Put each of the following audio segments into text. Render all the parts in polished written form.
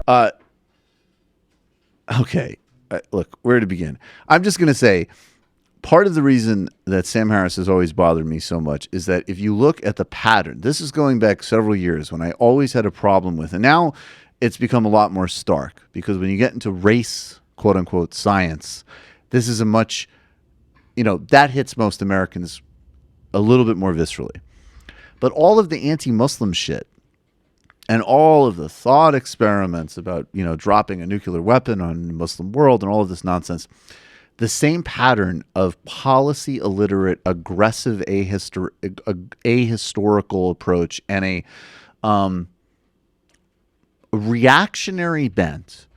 Uh, okay. Look, where to begin? I'm just going to say part of the reason that Sam Harris has always bothered me so much is that if you look at the pattern, this is going back several years when I always had a problem with, and now it's become a lot more stark because when you get into race, quote unquote, science, this is a much, that hits most Americans a little bit more viscerally. But all of the anti-Muslim shit and all of the thought experiments about, dropping a nuclear weapon on the Muslim world and all of this nonsense, the same pattern of policy illiterate, aggressive, ahistorical approach and a reactionary bent,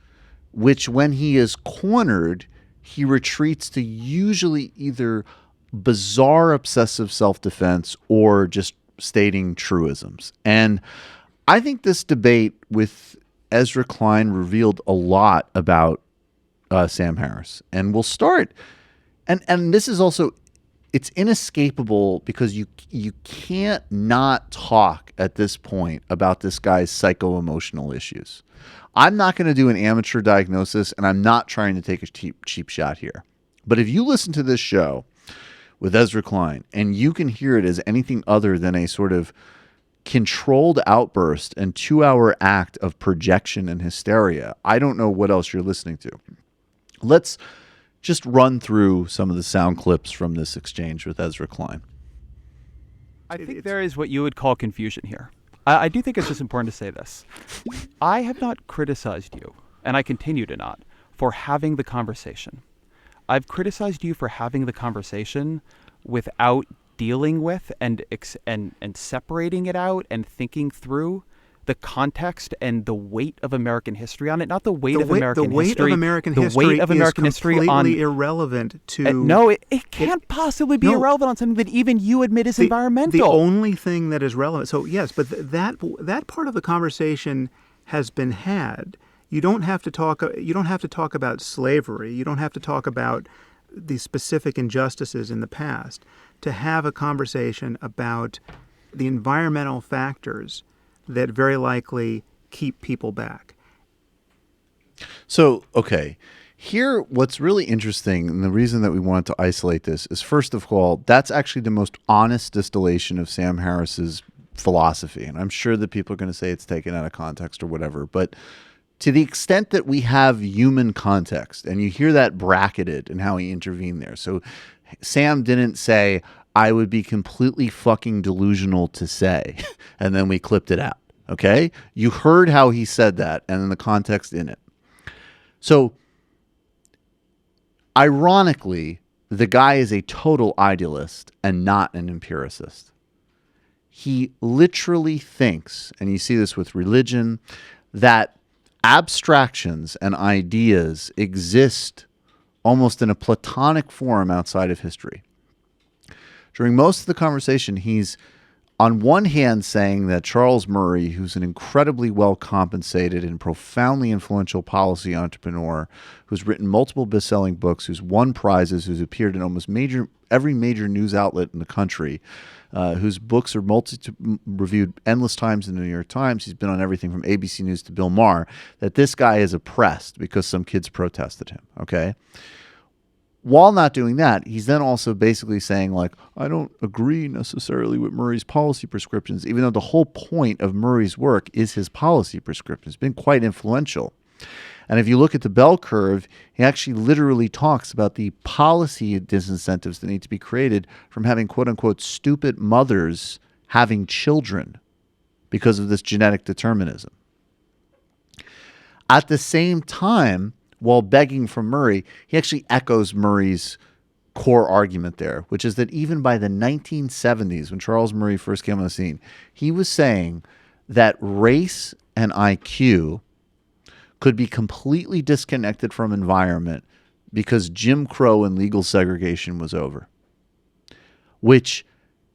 which when he is cornered, he retreats to usually either bizarre obsessive self-defense or just stating truisms. And I think this debate with Ezra Klein revealed a lot about Sam Harris. And we'll start, and this is also, it's inescapable because you can't not talk at this point about this guy's psycho-emotional issues. I'm not going to do an amateur diagnosis, and I'm not trying to take a cheap shot here. But if you listen to this show with Ezra Klein, and you can hear it as anything other than a sort of controlled outburst and 2-hour act of projection and hysteria, I don't know what else you're listening to. Let's just run through some of the sound clips from this exchange with Ezra Klein. I think there is what you would call confusion here. I do think it's just important to say this. I have not criticized you, and I continue to not, for having the conversation. I've criticized you for having the conversation without dealing with and separating it out and thinking through the context and the weight of American history on it. Not the weight of American history. The weight of American history is completely irrelevant to... No, it can't possibly be irrelevant on something that even you admit is environmental. The only thing that is relevant... So, yes, but that part of the conversation has been had. You don't have to talk about slavery. You don't have to talk about the specific injustices in the past to have a conversation about the environmental factors that very likely keep people back. So, okay, here what's really interesting, and the reason that we wanted to isolate this is, first of all, that's actually the most honest distillation of Sam Harris's philosophy. And I'm sure that people are going to say it's taken out of context or whatever, but to the extent that we have human context, and you hear that bracketed in how he intervened there. So Sam didn't say, I would be completely fucking delusional to say, and then we clipped it out. Okay? You heard how he said that and then the context in it. So, ironically, the guy is a total idealist and not an empiricist. He literally thinks, and you see this with religion, that abstractions and ideas exist almost in a Platonic form outside of history. During most of the conversation, he's on one hand saying that Charles Murray, who's an incredibly well-compensated and profoundly influential policy entrepreneur, who's written multiple best-selling books, who's won prizes, who's appeared in almost every major news outlet in the country, whose books are reviewed endless times in the New York Times. He's been on everything from ABC News to Bill Maher, that this guy is oppressed because some kids protested him, okay? While not doing that, he's then also basically saying, like, I don't agree necessarily with Murray's policy prescriptions, even though the whole point of Murray's work is his policy prescriptions. It's been quite influential. And if you look at the bell curve, he actually literally talks about the policy disincentives that need to be created from having, quote unquote, stupid mothers having children because of this genetic determinism. At the same time, while begging from Murray, he actually echoes Murray's core argument there, which is that even by the 1970s, when Charles Murray first came on the scene, he was saying that race and IQ could be completely disconnected from environment because Jim Crow and legal segregation was over, which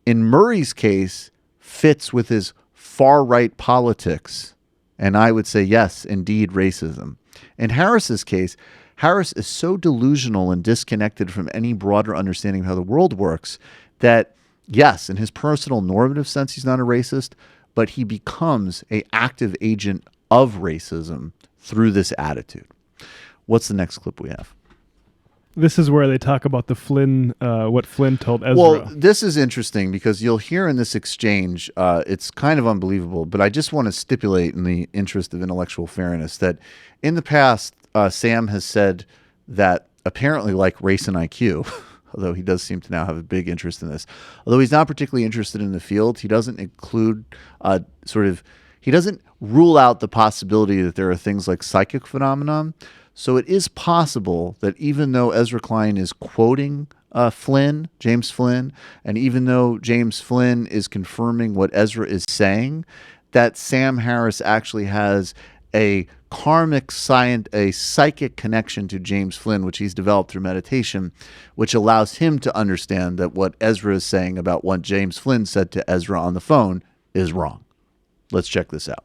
in Murray's case fits with his far-right politics, and I would say, yes, indeed, racism. In Harris's case, Harris is so delusional and disconnected from any broader understanding of how the world works that, yes, in his personal normative sense, he's not a racist, but he becomes an active agent of racism through this attitude. What's the next clip we have? This is where they talk about the Flynn, what Flynn told Ezra. Well, this is interesting because you'll hear in this exchange, it's kind of unbelievable, but I just want to stipulate in the interest of intellectual fairness that in the past, Sam has said that apparently like race and IQ, although he does seem to now have a big interest in this, although he's not particularly interested in the field, he doesn't include he doesn't rule out the possibility that there are things like psychic phenomenon. So it is possible that even though Ezra Klein is quoting Flynn, James Flynn, and even though James Flynn is confirming what Ezra is saying, that Sam Harris actually has a karmic a psychic connection to James Flynn, which he's developed through meditation, which allows him to understand that what Ezra is saying about what James Flynn said to Ezra on the phone is wrong. Let's check this out.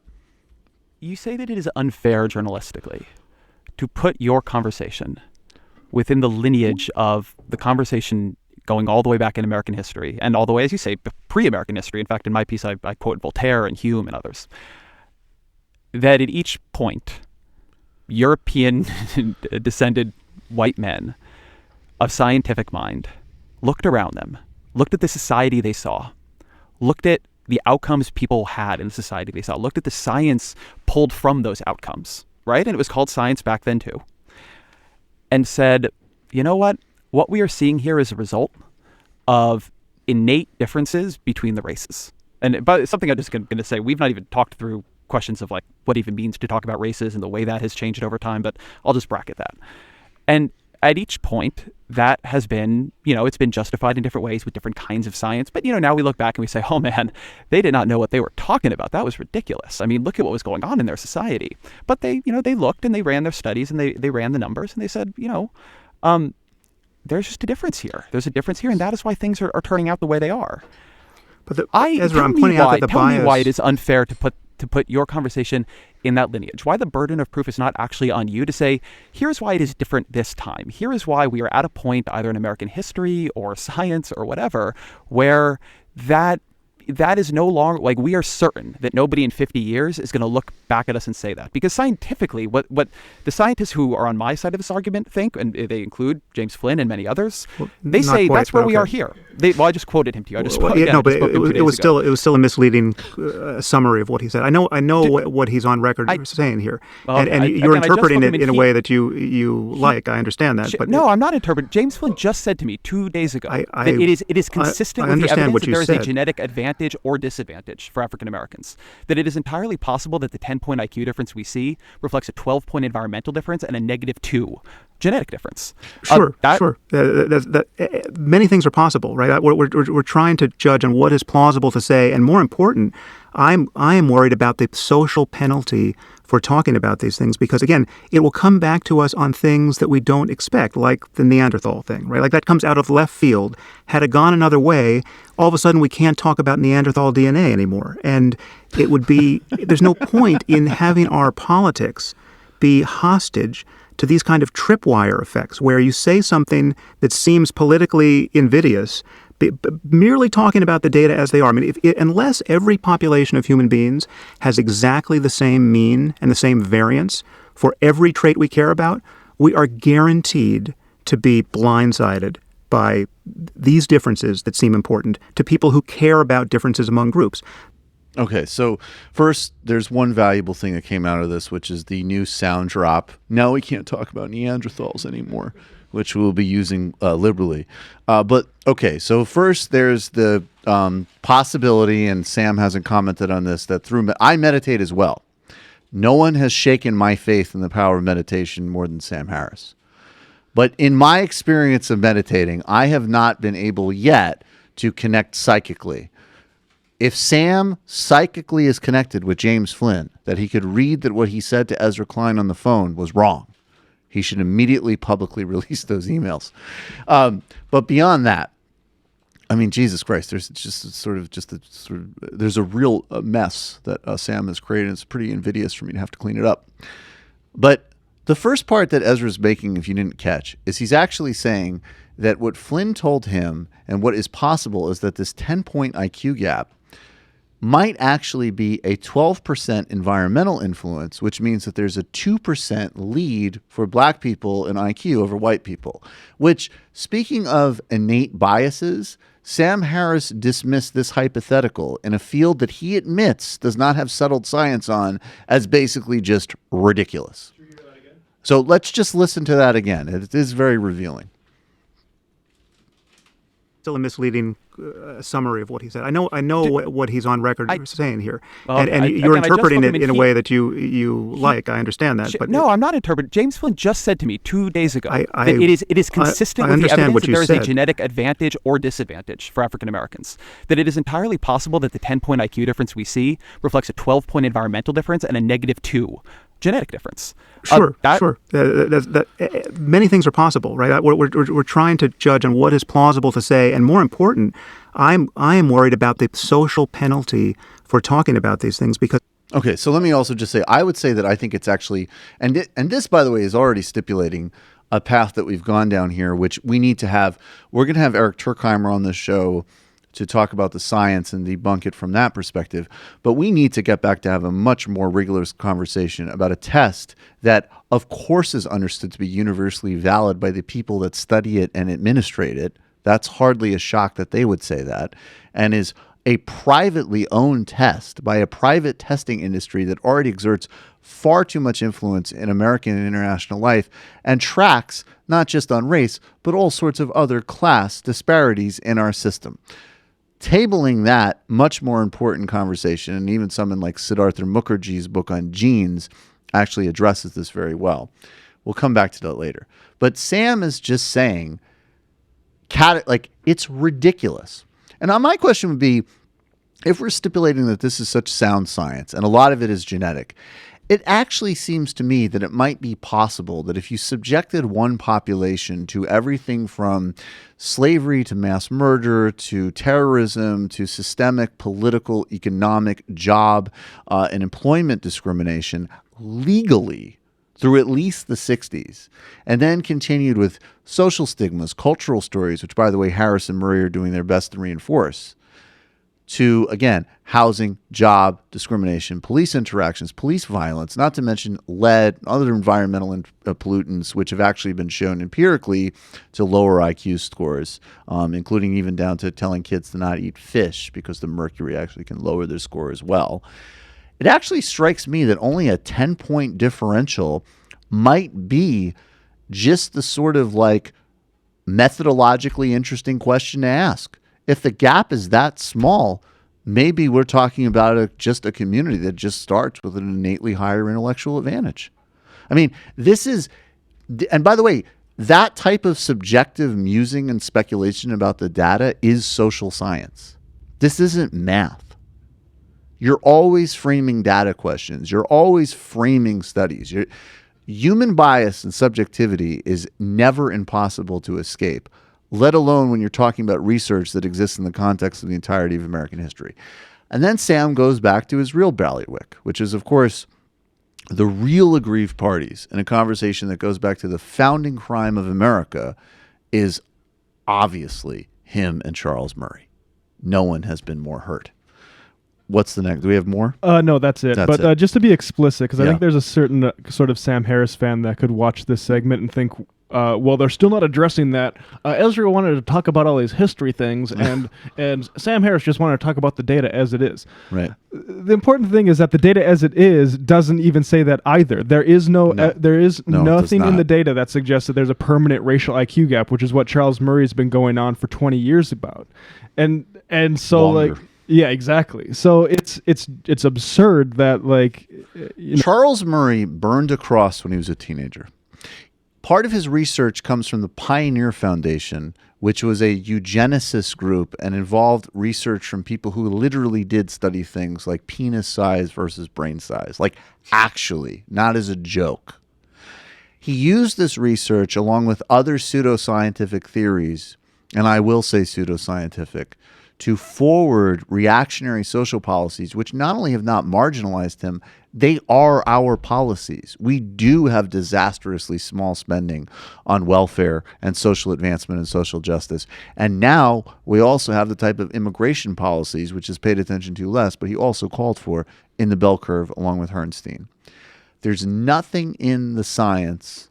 You say that it is unfair journalistically to put your conversation within the lineage of the conversation going all the way back in American history and all the way, as you say, pre-American history. In fact, in my piece, I quote Voltaire and Hume and others. That at each point, European descended white men of scientific mind looked around them, looked at the society they saw, looked at the outcomes people had in the society they saw, looked at the science pulled from those outcomes, right? And it was called science back then too. And said, you know what? What we are seeing here is a result of innate differences between the races. And but something I'm just going to say, we've not even talked through questions of like what it even means to talk about races and the way that has changed over time, but I'll just bracket that. And at each point, that has been, it's been justified in different ways with different kinds of science. But, now we look back and we say, oh man, they did not know what they were talking about. That was ridiculous. I mean, look at what was going on in their society. But they looked and they ran their studies and they ran the numbers and they said, there's just a difference here. There's a difference here. And that is why things are turning out the way they are. But Ezra, I'm pointing out that the bias... Tell me why it is unfair to put your conversation in that lineage. Why the burden of proof is not actually on you to say, here's why it is different this time. Here is why we are at a point either in American history or science or whatever, where that is no longer, like, we are certain that nobody in 50 years is going to look back at us and say that. Because scientifically, what the scientists who are on my side of this argument think, and they include James Flynn and many others, they say that's where we are here. I just quoted him to you. It was still a misleading summary of what he said. I know what he's on record saying here, and you're interpreting it in a way that you like. I understand that, but no, I'm not interpreting. James Flynn just said to me 2 days ago that it is consistent with the evidence that there is a genetic advantage or disadvantage for African Americans. That it is entirely possible that the 10-point IQ difference we see reflects a 12-point environmental difference and a -2 genetic difference. Sure. Many things are possible, right? We're trying to judge on what is plausible to say, and more important, I am worried about the social penalty for talking about these things, because again, it will come back to us on things that we don't expect, like the Neanderthal thing, right? Like that comes out of left field. Had it gone another way, all of a sudden we can't talk about Neanderthal DNA anymore, and it would be there's no point in having our politics be hostage to these kind of tripwire effects where you say something that seems politically invidious, merely talking about the data as they are. I mean, unless every population of human beings has exactly the same mean and the same variance for every trait we care about, we are guaranteed to be blindsided by these differences that seem important to people who care about differences among groups. Okay, so first, there's one valuable thing that came out of this, which is the new sound drop. Now we can't talk about Neanderthals anymore, which we'll be using liberally. But okay, so first there's the possibility, and Sam hasn't commented on this, that I meditate as well. No one has shaken my faith in the power of meditation more than Sam Harris. But in my experience of meditating, I have not been able yet to connect psychically. If Sam psychically is connected with James Flynn, that he could read that what he said to Ezra Klein on the phone was wrong, he should immediately publicly release those emails. But beyond that, I mean, Jesus Christ, there's there's a real mess that Sam has created. It's pretty invidious for me to have to clean it up. But the first part that Ezra's making, if you didn't catch, is he's actually saying that what Flynn told him and what is possible is that this 10-point IQ gap might actually be a 12% environmental influence, which means that there's a 2% lead for black people in IQ over white people, which, speaking of innate biases, Sam Harris dismissed this hypothetical in a field that he admits does not have settled science on as basically just ridiculous. Should we hear that again? So let's just listen to that again. It is very revealing. Still a misleading summary of what he said. I know what he's on record saying here, and you're interpreting it in a way that you like. I understand that, but no, I'm not interpreting. James Flynn just said to me 2 days ago that it is consistent with the evidence that there is a genetic advantage or disadvantage for African Americans. That it is entirely possible that the 10-point IQ difference we see reflects a 12-point environmental difference and a -2 genetic difference. Sure. Many things are possible, right? We're trying to judge on what is plausible to say, and more important, I am worried about the social penalty for talking about these things because. Okay, so let me also just say, I would say that I think it's actually, and this, by the way, is already stipulating a path that we've gone down here, which we need to have. We're going to have Eric Turkheimer on this show to talk about the science and debunk it from that perspective. But we need to get back to have a much more rigorous conversation about a test that, of course, is understood to be universally valid by the people that study it and administrate it. That's hardly a shock that they would say that, and is a privately owned test by a private testing industry that already exerts far too much influence in American and international life and tracks not just on race, but all sorts of other class disparities in our system. Tabling that much more important conversation, and even someone like Siddhartha Mukherjee's book on genes actually addresses this very well. We'll come back to that later. But Sam is just saying, it's ridiculous. And now my question would be, if we're stipulating that this is such sound science, and a lot of it is genetic, it actually seems to me that it might be possible that if you subjected one population to everything from slavery to mass murder to terrorism to systemic political, economic, job, and employment discrimination legally through at least the 60s, and then continued with social stigmas, cultural stories, which, by the way, Harris and Murray are doing their best to reinforce, to, again, housing, job, discrimination, police interactions, police violence, not to mention lead, other environmental pollutants, which have actually been shown empirically to lower IQ scores, including even down to telling kids to not eat fish because the mercury actually can lower their score as well. It actually strikes me that only a 10-point differential might be just the sort of methodologically interesting question to ask. If the gap is that small, maybe we're talking about just a community that just starts with an innately higher intellectual advantage. I mean, this is, and by the way, that type of subjective musing and speculation about the data is social science. This isn't math. You're always framing data questions. You're always framing studies. Human bias and subjectivity is never impossible to escape, let alone when you're talking about research that exists in the context of the entirety of American history. And then Sam goes back to his real bailiwick, which is, of course, the real aggrieved parties, in a conversation that goes back to the founding crime of America is obviously him and Charles Murray. No one has been more hurt. What's the next? Do we have more? No, that's it. But just to be explicit, because I think there's a certain sort of Sam Harris fan that could watch this segment and think, well, they're still not addressing that. Ezra wanted to talk about all these history things, and Sam Harris just wanted to talk about the data as it is. Right. The important thing is that the data as it is doesn't even say that either. There is nothing in the data that suggests that there's a permanent racial IQ gap, which is what Charles Murray's been going on for 20 years about. And so Longer. Yeah, exactly. So it's absurd that Charles Murray burned a cross when he was a teenager. Part of his research comes from the Pioneer Foundation, which was a eugenicist group and involved research from people who literally did study things like penis size versus brain size, actually, not as a joke. He used this research along with other pseudoscientific theories, and I will say pseudoscientific, to forward reactionary social policies, which not only have not marginalized him, they are our policies. We do have disastrously small spending on welfare and social advancement and social justice. And now we also have the type of immigration policies, which is paid attention to less, but he also called for in the bell curve along with Herrnstein. There's nothing in the science,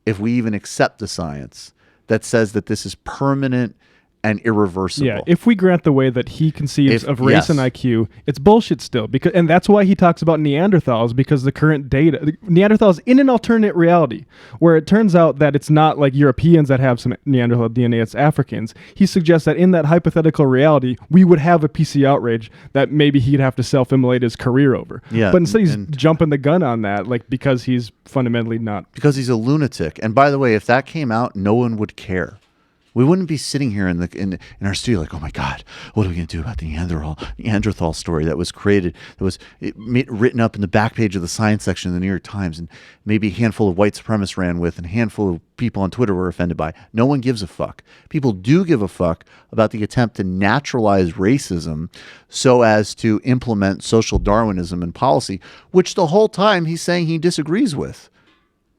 if we even accept the science, that says that this is permanent and irreversible. Yeah, if we grant the way that he conceives of race and IQ, it's bullshit still. And that's why he talks about Neanderthals, because the current data, Neanderthals in an alternate reality, where it turns out that it's not like Europeans that have some Neanderthal DNA, it's Africans. He suggests that in that hypothetical reality, we would have a PC outrage that maybe he'd have to self-immolate his career over. Yeah, but instead he's jumping the gun on that, like, because he's fundamentally not. Because he's a lunatic. And by the way, if that came out, no one would care. We wouldn't be sitting here in our studio like, oh my God, what are we going to do about the Neanderthal story that was created, that was written up in the back page of the science section of the New York Times, and maybe a handful of white supremacists ran with, and a handful of people on Twitter were offended by. No one gives a fuck. People do give a fuck about the attempt to naturalize racism so as to implement social Darwinism in policy, which the whole time he's saying he disagrees with.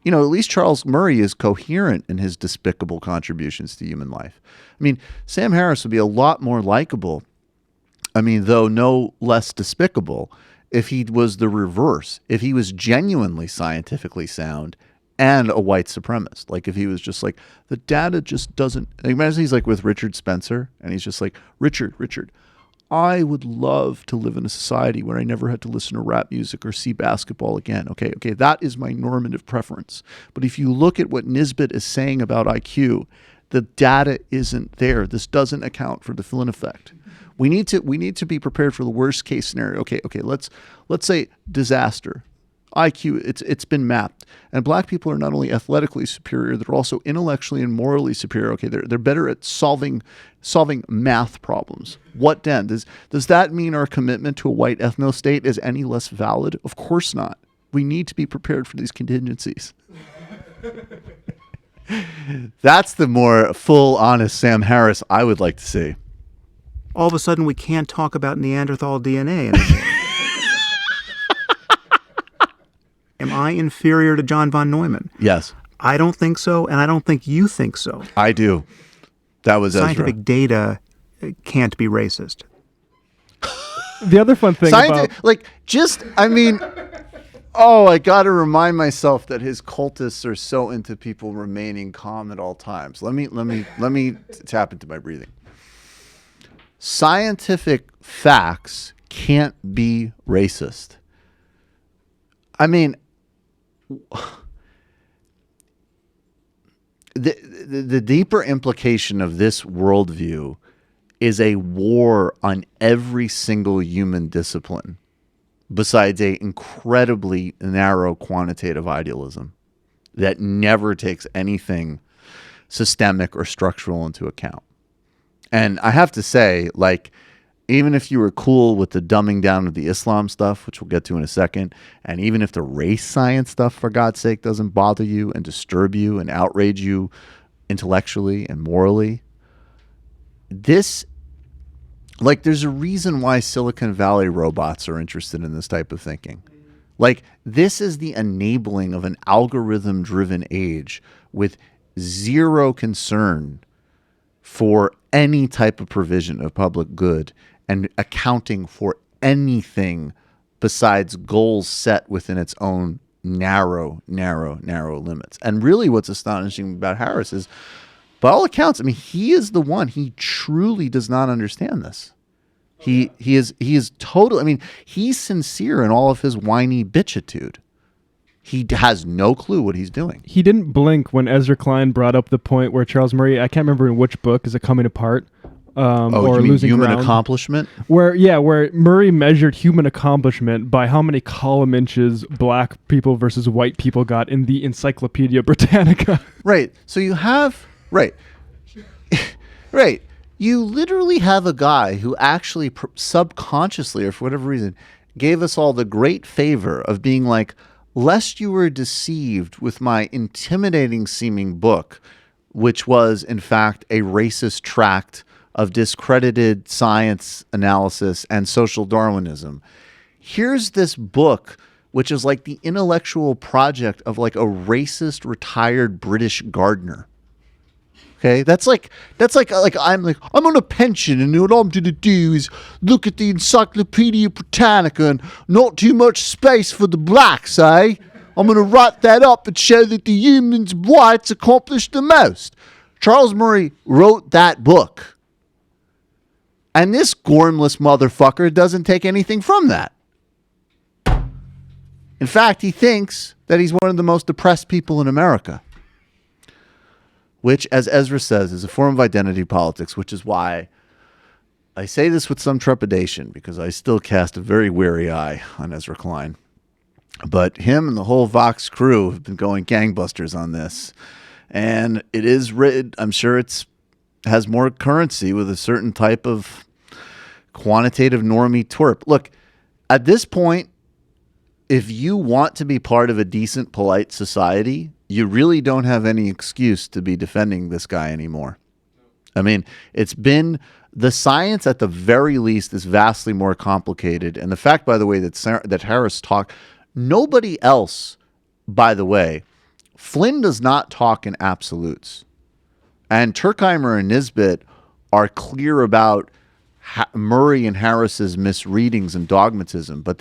You know, at least Charles Murray is coherent in his despicable contributions to human life. I mean, Sam Harris would be a lot more likable, though no less despicable, if he was the reverse, if he was genuinely scientifically sound and a white supremacist. Like if he was just like, the data just doesn't, imagine he's like with Richard Spencer, and he's just like, Richard, I would love to live in a society where I never had to listen to rap music or see basketball again. Okay, that is my normative preference. But if you look at what Nisbet is saying about IQ, the data isn't there. This doesn't account for the Flynn effect. We need to be prepared for the worst case scenario. Okay, let's say disaster. IQ, it's been mapped, and black people are not only athletically superior, they're also intellectually and morally superior. Okay, they're better at solving math problems. What then? Does that mean our commitment to a white ethno-state is any less valid? Of course not. We need to be prepared for these contingencies. That's the more full, honest Sam Harris I would like to see. All of a sudden, we can't talk about Neanderthal DNA anymore. Am I inferior to John von Neumann? Yes. I don't think so, and I don't think you think so. I do. That was Scientific Ezra. data can't be racist. The other fun thing about... I got to remind myself that his cultists are so into people remaining calm at all times. Let me tap into my breathing. Scientific facts can't be racist. The deeper implication of this worldview is a war on every single human discipline, besides a incredibly narrow quantitative idealism that never takes anything systemic or structural into account. And I have to say, even if you were cool with the dumbing down of the Islam stuff, which we'll get to in a second, and even if the race science stuff, for God's sake, doesn't bother you and disturb you and outrage you intellectually and morally, there's a reason why Silicon Valley robots are interested in this type of thinking. This is the enabling of an algorithm-driven age with zero concern for any type of provision of public good and accounting for anything besides goals set within its own narrow limits. And really what's astonishing about Harris is, by all accounts, he is the one. He truly does not understand this. He is totally, he's sincere in all of his whiny bitchitude. He has no clue what he's doing. He didn't blink when Ezra Klein brought up the point where Charles Murray, I can't remember in which book, is it Coming Apart? Or Losing Human Ground? Accomplishment? Where Murray measured human accomplishment by how many column inches black people versus white people got in the Encyclopedia Britannica. Right. So you have, right. You literally have a guy who actually subconsciously, or for whatever reason, gave us all the great favor of being like, lest you were deceived with my intimidating seeming book, which was in fact a racist tract of discredited science analysis and social Darwinism. Here's this book which is like the intellectual project of like a racist retired British gardener. Okay, that's like I'm on a pension, and what I'm going to do is look at the Encyclopedia Britannica and not too much space for the blacks, eh? I'm going to write that up and show that the humans whites accomplished the most. Charles Murray wrote that book, and this gormless motherfucker doesn't take anything from that. In fact, he thinks that he's one of the most oppressed people in America, which, as Ezra says, is a form of identity politics, which is why I say this with some trepidation, because I still cast a very wary eye on Ezra Klein. But him and the whole Vox crew have been going gangbusters on this. And it is written, I'm sure it's has more currency with a certain type of quantitative normie twerp. Look, at this point, if you want to be part of a decent, polite society, you really don't have any excuse to be defending this guy anymore. I mean, it's been the science at the very least is vastly more complicated. And the fact, by the way, that Harris talked, nobody else, by the way, Flynn does not talk in absolutes. And Turkheimer and Nisbet are clear about Murray and Harris's misreadings and dogmatism, but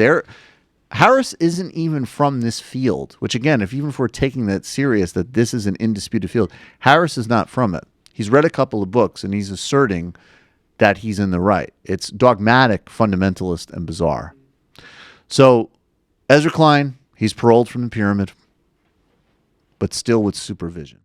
Harris isn't even from this field, which again, even if we're taking that serious, that this is an indisputed field, Harris is not from it. He's read a couple of books and he's asserting that he's in the right. It's dogmatic, fundamentalist, and bizarre. So Ezra Klein, he's paroled from the pyramid, but still with supervision.